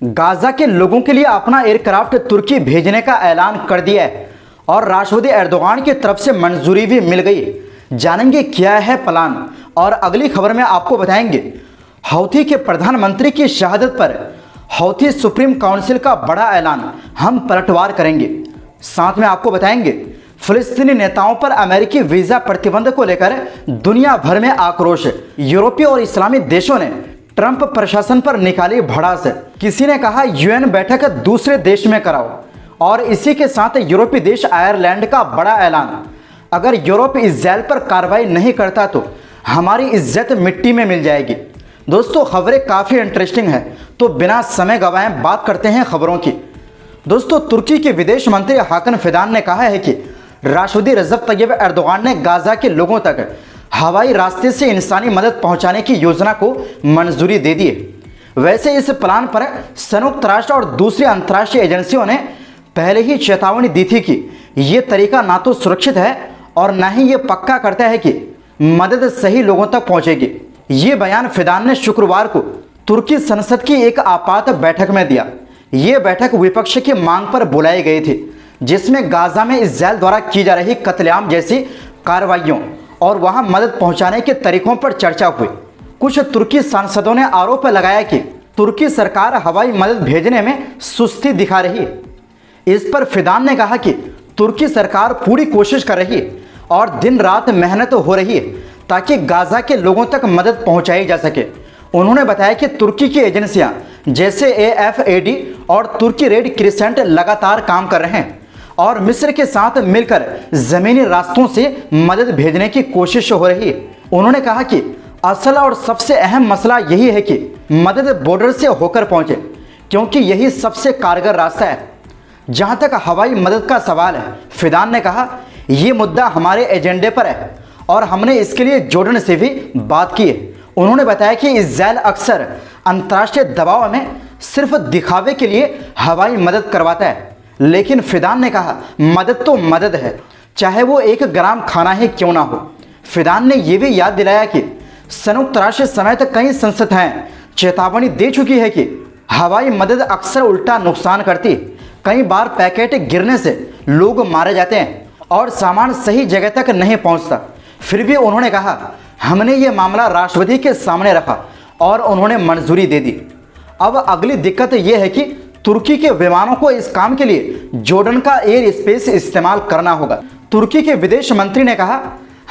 Gaza के लोगों के लिए अपना एयरक्राफ्ट तुर्की भेजने का ऐलान कर दिया है और राष्ट्रपति एर्दोगान की तरफ से मंजूरी भी मिल गई। जानेंगे क्या है प्लान, और अगली खबर में आपको बताएंगे हौथी के प्रधानमंत्री की शहादत पर हौथी सुप्रीम काउंसिल का बड़ा ऐलान, हम पलटवार करेंगे। साथ में आपको बताएंगे फिलिस्तीनी नेताओं पर अमेरिकी वीजा प्रतिबंध को लेकर दुनिया भर में आक्रोश, यूरोपीय और इस्लामी देशों ने ट्रंप प्रशासन पर निकाली भड़ास। किसी ने कहा यूएन बैठक दूसरे देश में कराओ, और इसी के साथ यूरोपीय देश आयरलैंड का बड़ा ऐलान, अगर यूरोप इजराइल पर कार्रवाई नहीं करता तो हमारी इज्जत मिट्टी में मिल जाएगी। दोस्तों खबरें काफ़ी इंटरेस्टिंग है, तो बिना समय गंवाए बात करते हैं खबरों की। दोस्तों तुर्की के विदेश मंत्री हाकन फिदान ने कहा है कि राष्ट्रपति रजब तैयब एर्दोगान ने गाजा के लोगों तक हवाई रास्ते से इंसानी मदद पहुंचाने की योजना को मंजूरी दे दी है। वैसे इस प्लान पर संयुक्त राष्ट्र और दूसरी अंतर्राष्ट्रीय एजेंसियों ने पहले ही चेतावनी दी थी कि ये तरीका ना तो सुरक्षित है और न ही ये पक्का करता है कि मदद सही लोगों तक पहुंचेगी। ये बयान फिदान ने शुक्रवार को तुर्की संसद की एक आपात बैठक में दिया। ये बैठक विपक्ष की मांग पर बुलाई गई थी, जिसमें गाजा में इजराइल द्वारा की जा रही कत्लेआम जैसी कार्रवाइयों और वहां मदद पहुंचाने के तरीकों पर चर्चा हुई। कुछ तुर्की सांसदों ने आरोप लगाया कि तुर्की सरकार हवाई मदद भेजने में सुस्ती दिखा रही है। इस पर फिदान ने कहा कि तुर्की सरकार पूरी कोशिश कर रही है और दिन रात मेहनत हो रही है ताकि गाजा के लोगों तक मदद पहुंचाई जा सके। उन्होंने बताया कि तुर्की की एजेंसियां जैसे AFAD और तुर्की रेड क्रिसेंट लगातार काम कर रहे हैं और मिस्र के साथ मिलकर जमीनी रास्तों से मदद भेजने की कोशिश हो रही है। उन्होंने कहा कि असल और सबसे अहम मसला यही है कि मदद बॉर्डर से होकर पहुंचे, क्योंकि यही सबसे कारगर रास्ता है। जहां तक हवाई मदद का सवाल है, फिदान ने कहा यह मुद्दा हमारे एजेंडे पर है और हमने इसके लिए जॉर्डन से भी बात की है। उन्होंने बताया कि इजराइल अक्सर अंतर्राष्ट्रीय दबाव में सिर्फ दिखावे के लिए हवाई मदद करवाता है, लेकिन फिदान ने कहा मदद तो मदद है, चाहे वो 1 ग्राम खाना ही क्यों ना हो। फिदान ने यह भी याद दिलाया कि संयुक्त राष्ट्र समेत कई संस्थाएं चेतावनी दे चुकी है कि हवाई मदद अक्सर उल्टा नुकसान करती है। कई बार पैकेट गिरने से लोग मारे जाते हैं और सामान सही जगह तक नहीं पहुंचता। फिर भी उन्होंने कहा हमने ये मामला राष्ट्रपति के सामने रखा और उन्होंने मंजूरी दे दी। अब अगली दिक्कत यह है कि तुर्की के विमानों को इस काम के लिए जॉर्डन का एयर स्पेस इस्तेमाल करना होगा। तुर्की के विदेश मंत्री ने कहा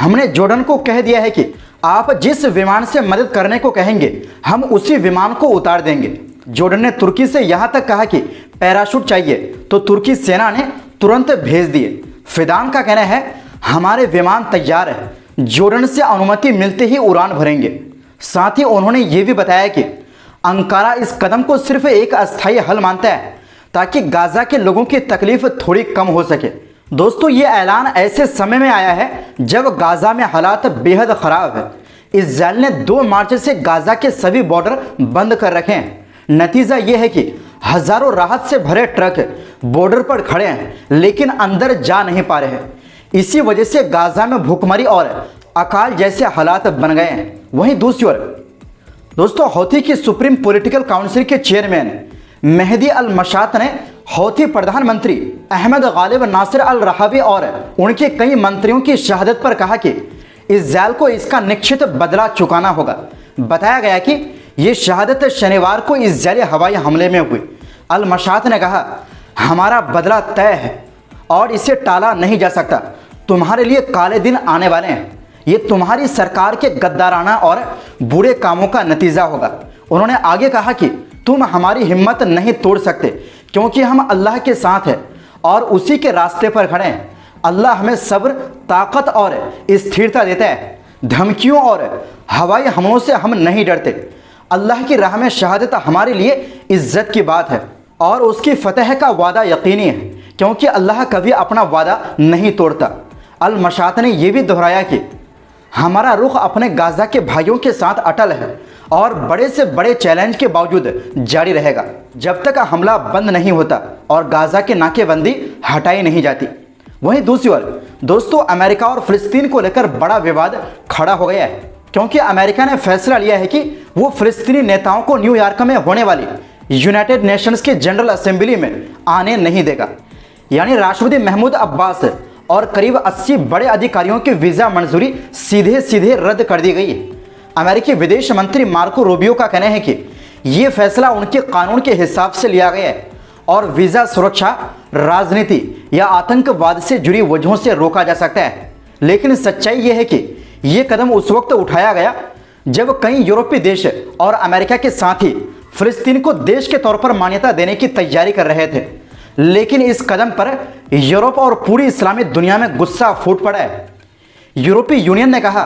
हमने जॉर्डन को कह दिया है कि आप जिस विमान से मदद करने को कहेंगे हम उसी विमान को उतार देंगे। जॉर्डन ने तुर्की से यहां तक कहा कि पैराशूट चाहिए तो तुर्की सेना ने तुरंत भेज दिए। फिदान का कहना है हमारे विमान तैयार है, जॉर्डन से अनुमति मिलते ही उड़ान भरेंगे। साथ ही उन्होंने ये भी बताया कि अंकारा इस कदम को सिर्फ एक अस्थायी हल मानता है ताकि गाजा के लोगों की तकलीफ थोड़ी कम हो सके। दोस्तों ये ऐलान ऐसे समय में आया है जब गाजा में हालात बेहद खराब है। इजराइल ने 2 मार्च से गाजा के सभी बॉर्डर बंद कर रखे हैं। नतीजा ये है कि हजारों राहत से भरे ट्रक बॉर्डर पर खड़े हैं लेकिन अंदर जा नहीं पा रहे हैं। इसी वजह से गाजा में भूखमरी और अकाल जैसे हालात बन गए हैं। वहीं दूसरी ओर दोस्तों हौथी की सुप्रीम पॉलिटिकल काउंसिल के चेयरमैन मेहदी अल मशात ने हौथी प्रधानमंत्री अहमद गालिब नासिर अल रहावी और उनके कई मंत्रियों की शहादत पर कहा कि इजराइल को इसका निश्चित बदला चुकाना होगा। बताया गया कि ये शहादत शनिवार को इजरायली हवाई हमले में हुई। अल मशात ने कहा हमारा बदला तय है और इसे टाला नहीं जा सकता। तुम्हारे लिए काले दिन आने वाले हैं। ये तुम्हारी सरकार के गद्दाराना और बुरे कामों का नतीजा होगा। उन्होंने आगे कहा कि तुम हमारी हिम्मत नहीं तोड़ सकते क्योंकि हम अल्लाह के साथ हैं और उसी के रास्ते पर खड़े हैं। अल्लाह हमें सब्र, ताकत और स्थिरता देता है। धमकियों और हवाई हमलों से हम नहीं डरते। अल्लाह की राह में शहादत हमारे लिए इज्जत की बात है और उसकी फतह का वादा यकीनी है क्योंकि अल्लाह कभी अपना वादा नहीं तोड़ता। अल मशात ने यह भी दोहराया कि हमारा रुख अपने गाजा के भाइयों के साथ अटल है और बड़े से बड़े चैलेंज के बावजूद जारी रहेगा जब तक हमला बंद नहीं होता और गाजा की नाकेबंदी हटाई नहीं जाती। वहीं दूसरी ओर दोस्तों अमेरिका और फिलिस्तीन को लेकर बड़ा विवाद खड़ा हो गया है क्योंकि अमेरिका ने फैसला लिया है कि वो फिलिस्तीनी नेताओं को न्यूयॉर्क में होने वाली यूनाइटेड नेशंस के जनरल असेंबली में आने नहीं देगा। यानी राष्ट्रपति महमूद अब्बास और करीब 80 बड़े अधिकारियों की वीज़ा मंजूरी सीधे सीधे रद्द कर दी गई। अमेरिकी विदेश मंत्री मार्को रूबियो का कहना है कि ये फैसला उनके कानून के हिसाब से लिया गया है और वीज़ा सुरक्षा, राजनीति या आतंकवाद से जुड़ी वजहों से रोका जा सकता है। लेकिन सच्चाई ये है कि ये कदम उस वक्त उठाया गया जब कई यूरोपीय देश और अमेरिका के साथ ही फिलिस्तीन को देश के तौर पर मान्यता देने की तैयारी कर रहे थे। लेकिन इस कदम पर यूरोप और पूरी इस्लामी दुनिया में गुस्सा फूट पड़ा है। यूरोपीय यूनियन ने कहा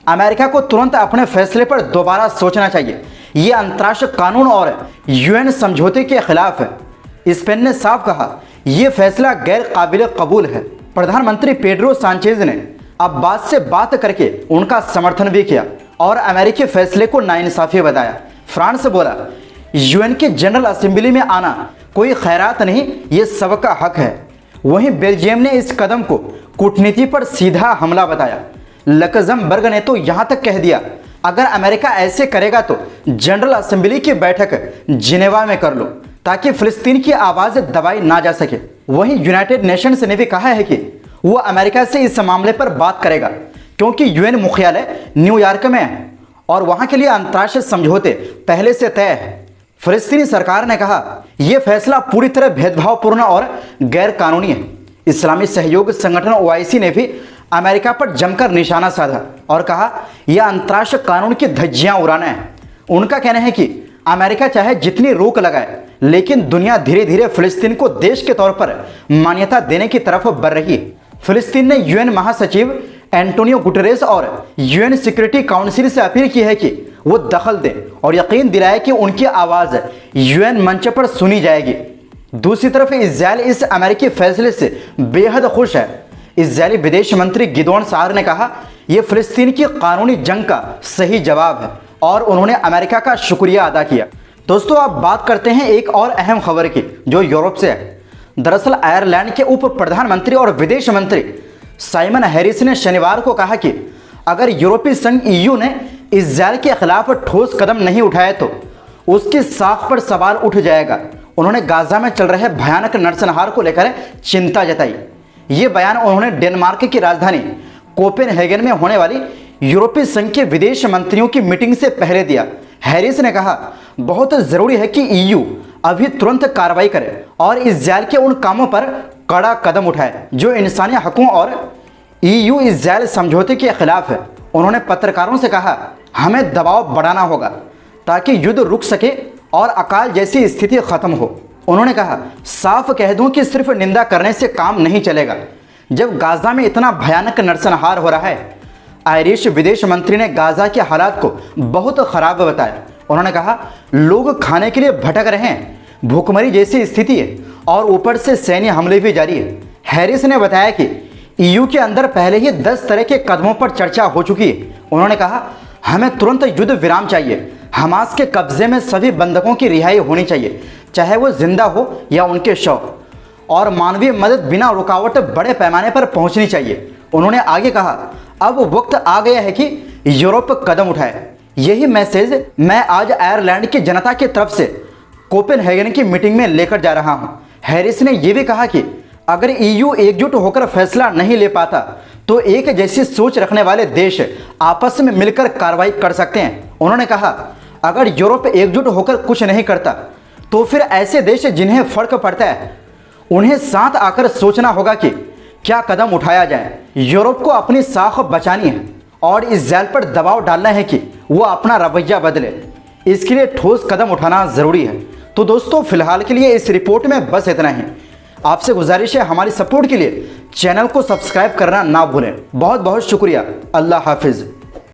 अमेरिका को तुरंत अपने फैसले पर दोबारा सोचना चाहिए। ये अंतर्राष्ट्रीय कानून और यूएन समझौते के खिलाफ है। स्पेन ने साफ कहा यह फैसला गैर काबिल कबूल है। प्रधानमंत्री पेड्रो सांचेज ने अब्बास से बात करके उनका समर्थन भी किया और अमेरिकी फैसले को नाइंसाफी बताया। फ्रांस बोला यूएन के जनरल असेंबली में आना कोई खैरात नहीं, ये सबका हक है। वहीं बेल्जियम ने इस कदम को कूटनीति पर सीधा हमला बताया। लक्जमबर्ग ने तो यहाँ तक कह दिया अगर अमेरिका ऐसे करेगा तो जनरल असेंबली की बैठक जिनेवा में कर लो ताकि फिलिस्तीन की आवाज़ दबाई ना जा सके। वहीं यूनाइटेड नेशंस ने भी कहा है कि वो अमेरिका से इस मामले पर बात करेगा क्योंकि यूएन मुख्यालय न्यूयॉर्क में है और वहाँ के लिए अंतर्राष्ट्रीय समझौते पहले से तय है। फिलिस्तीनी सरकार ने कहा यह फैसला पूरी तरह भेदभावपूर्ण और गैर कानूनी है। इस्लामी सहयोग संगठन ओआईसी ने भी अमेरिका पर जमकर निशाना साधा और कहा यह अंतर्राष्ट्रीय कानून की धज्जियां उड़ाना है। उनका कहना है कि अमेरिका चाहे जितनी रोक लगाए लेकिन दुनिया धीरे धीरे फिलिस्तीन को देश के तौर पर मान्यता देने की तरफ बढ़ रही है। फिलिस्तीन ने यूएन महासचिव एंटोनियो गुटेरेस और यूएन सिक्योरिटी काउंसिल से अपील की है कि वो दखल दें और यकीन दिलाए कि उनकी आवाज़ यूएन मंच पर सुनी जाएगी। दूसरी तरफ इजराइल इस अमेरिकी फैसले से बेहद खुश है। इजरायली विदेश मंत्री गिदोन सार ने कहा यह फिलिस्तीन की कानूनी जंग का सही जवाब है और उन्होंने अमेरिका का शुक्रिया अदा किया। दोस्तों अब बात करते हैं एक और अहम खबर की जो यूरोप से है। दरअसल आयरलैंड के उप प्रधानमंत्री और विदेश मंत्री साइमन हैरिस ने शनिवार को कहा कि अगर यूरोपीय संघ ईयू ने इजरायल के खिलाफ ठोस कदम नहीं उठाए तो उसकी साख पर सवाल उठ जाएगा। उन्होंने गाजा में चल रहे भयानक नरसंहार को लेकर चिंता जताई। ये बयान उन्होंने डेनमार्क की राजधानी कोपेनहेगन में होने वाली यूरोपीय संघ के विदेश मंत्रियों की मीटिंग से पहले दिया। हैरिस ने कहा बहुत ज़रूरी है कि ईयू अभी तुरंत कार्रवाई करे और इजरायल के उन कामों पर कड़ा कदम उठाए जो इंसानी हकों और ईयू इजरायल समझौते के खिलाफ है। उन्होंने पत्रकारों से कहा हमें दबाव बढ़ाना होगा ताकि युद्ध रुक सके और अकाल जैसी स्थिति खत्म हो। उन्होंने कहा साफ कह दूं कि सिर्फ निंदा करने से काम नहीं चलेगा जब गाजा में इतना भयानक नरसंहार हो रहा है। आयरिश विदेश मंत्री ने गाजा के हालात को बहुत खराब बताया। उन्होंने कहा लोग खाने के लिए भटक रहे हैं, भूखमरी जैसी स्थिति है और ऊपर से सैन्य हमले भी जारी है। हैरिस ने बताया कि ईयू के अंदर पहले ही 10 तरह के कदमों पर चर्चा हो चुकी है। उन्होंने कहा हमें तुरंत युद्ध विराम चाहिए, हमास के कब्जे में सभी बंधकों की रिहाई होनी चाहिए चाहे वो जिंदा हो या उनके शव, और मानवीय मदद बिना रुकावट बड़े पैमाने पर पहुंचनी चाहिए। उन्होंने आगे कहा अब वक्त आ गया है कि यूरोप कदम उठाए। यही मैसेज मैं आज आयरलैंड की जनता की तरफ से कोपेनहेगन की मीटिंग में लेकर जा रहा हूं। हैरिस ने यह भी कहा कि अगर ईयू एकजुट होकर फैसला नहीं ले पाता तो एक जैसी सोच रखने वाले देश आपस में मिलकर कार्रवाई कर सकते हैं। उन्होंने कहा अगर यूरोप एकजुट होकर कुछ नहीं करता तो फिर ऐसे देश जिन्हें फर्क पड़ता है उन्हें साथ आकर सोचना होगा कि क्या कदम उठाया जाए। यूरोप को अपनी साख बचानी है और इजरायल पर दबाव डालना है कि वो अपना रवैया बदले। इसके लिए ठोस कदम उठाना ज़रूरी है। तो दोस्तों फिलहाल के लिए इस रिपोर्ट में बस इतना ही। आपसे गुजारिश है हमारी सपोर्ट के लिए चैनल को सब्सक्राइब करना ना भूलें। बहुत बहुत शुक्रिया। अल्लाह हाफिज़।